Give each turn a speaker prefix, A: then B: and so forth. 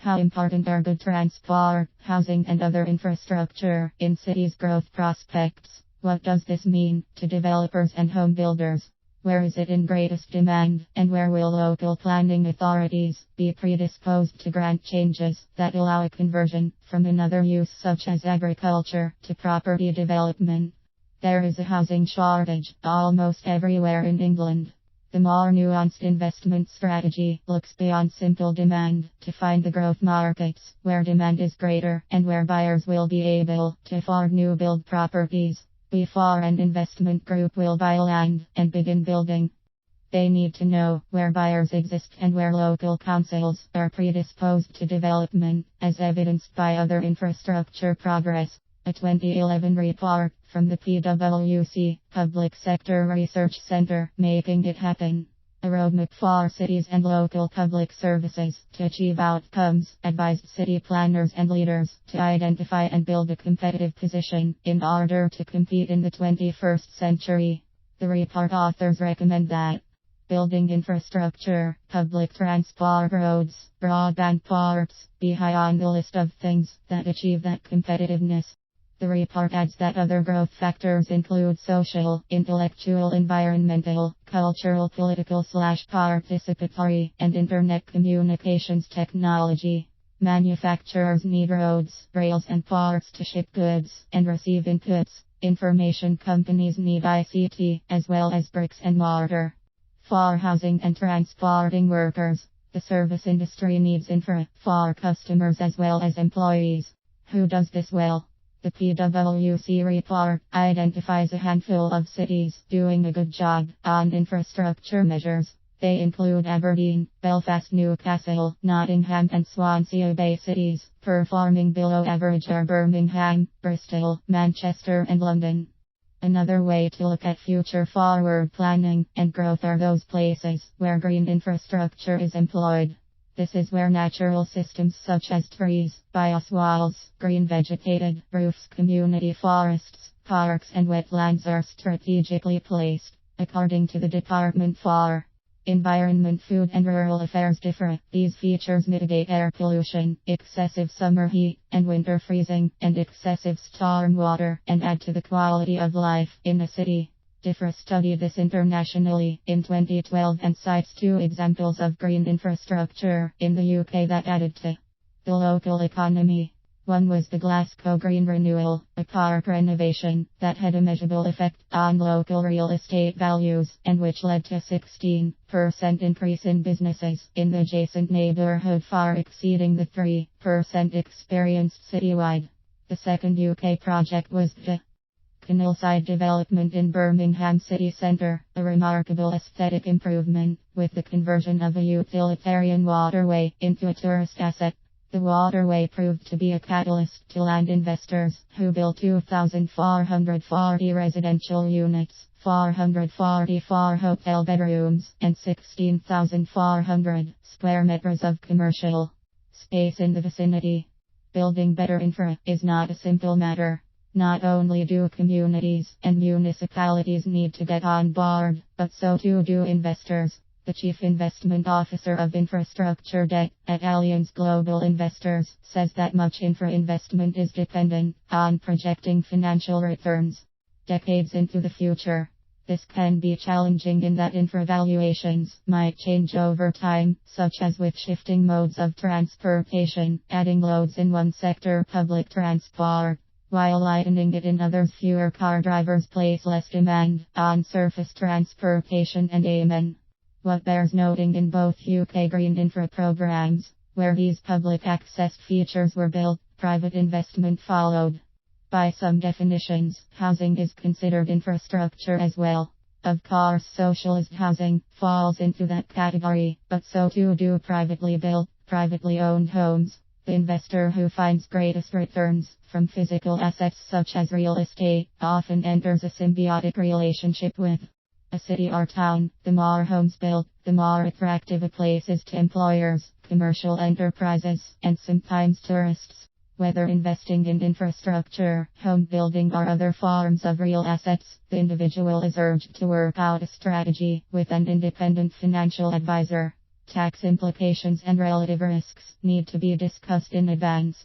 A: How important are good transport, housing and other infrastructure in cities' growth prospects? What does this mean to developers and home builders? Where is it in greatest demand, and where will local planning authorities be predisposed to grant changes that allow a conversion from another use such as agriculture to property development? There is a housing shortage almost everywhere in England. The more nuanced investment strategy looks beyond simple demand to find the growth markets where demand is greater and where buyers will be able to afford new build properties before an investment group will buy land and begin building. They need to know where buyers exist and where local councils are predisposed to development, as evidenced by other infrastructure progress. A 2011 report from the PwC, Public Sector Research Center, Making It Happen. A roadmap for cities and local public services to achieve outcomes, advised city planners and leaders to identify and build a competitive position in order to compete in the 21st century. The report authors recommend that building infrastructure, public transport, roads, broadband ports be high on the list of things that achieve that competitiveness. The report adds that other growth factors include social, intellectual, environmental, cultural, political/participatory, and internet communications technology. Manufacturers need roads, rails, and ports to ship goods and receive inputs. Information companies need ICT, as well as bricks and mortar. For housing and transporting workers, the service industry needs infra for customers as well as employees. Who does this well? The PwC report identifies a handful of cities doing a good job on infrastructure measures. They include Aberdeen, Belfast, Newcastle, Nottingham, and Swansea Bay cities. Performing below average are Birmingham, Bristol, Manchester, and London. Another way to look at future forward planning and growth are those places where green infrastructure is employed. This is where natural systems such as trees, bioswales, green vegetated roofs, community forests, parks, and wetlands are strategically placed. According to the Department for Environment, Food and Rural Affairs DEFRA, these features mitigate air pollution, excessive summer heat and winter freezing, and excessive storm water, and add to the quality of life in a city. DEFRA studied this internationally in 2012 and cites 2 examples of green infrastructure in the UK that added to the local economy. One was the Glasgow Green Renewal, a park renovation that had a measurable effect on local real estate values and which led to a 16% increase in businesses in the adjacent neighbourhood, far exceeding the 3% experienced citywide. The second UK project was the Canalside development in Birmingham city centre, a remarkable aesthetic improvement, with the conversion of a utilitarian waterway into a tourist asset. The waterway proved to be a catalyst to land investors, who built 2,440 residential units, 444 hotel bedrooms, and 16,400 square meters of commercial space in the vicinity. Building better infra is not a simple matter. Not only do communities and municipalities need to get on board, but so too do investors. The Chief Investment Officer of Infrastructure Debt at Allianz Global Investors says that much infra investment is dependent on projecting financial returns decades into the future. This can be challenging in that infra valuations might change over time, such as with shifting modes of transportation, adding loads in one sector, public transport, while lightening it in others. Fewer car drivers place less demand on surface transportation and amen. What bears noting in both UK green infra programs, where these public access features were built, private investment followed. By some definitions, housing is considered infrastructure as well. Of course, socialist housing falls into that category, but so too do privately built, privately owned homes. The investor who finds greatest returns from physical assets such as real estate often enters a symbiotic relationship with a city or town. The more homes built, the more attractive a place is to employers, commercial enterprises, and sometimes tourists. Whether investing in infrastructure, home building, or other forms of real assets, the individual is urged to work out a strategy with an independent financial advisor. Tax implications and relative risks need to be discussed in advance.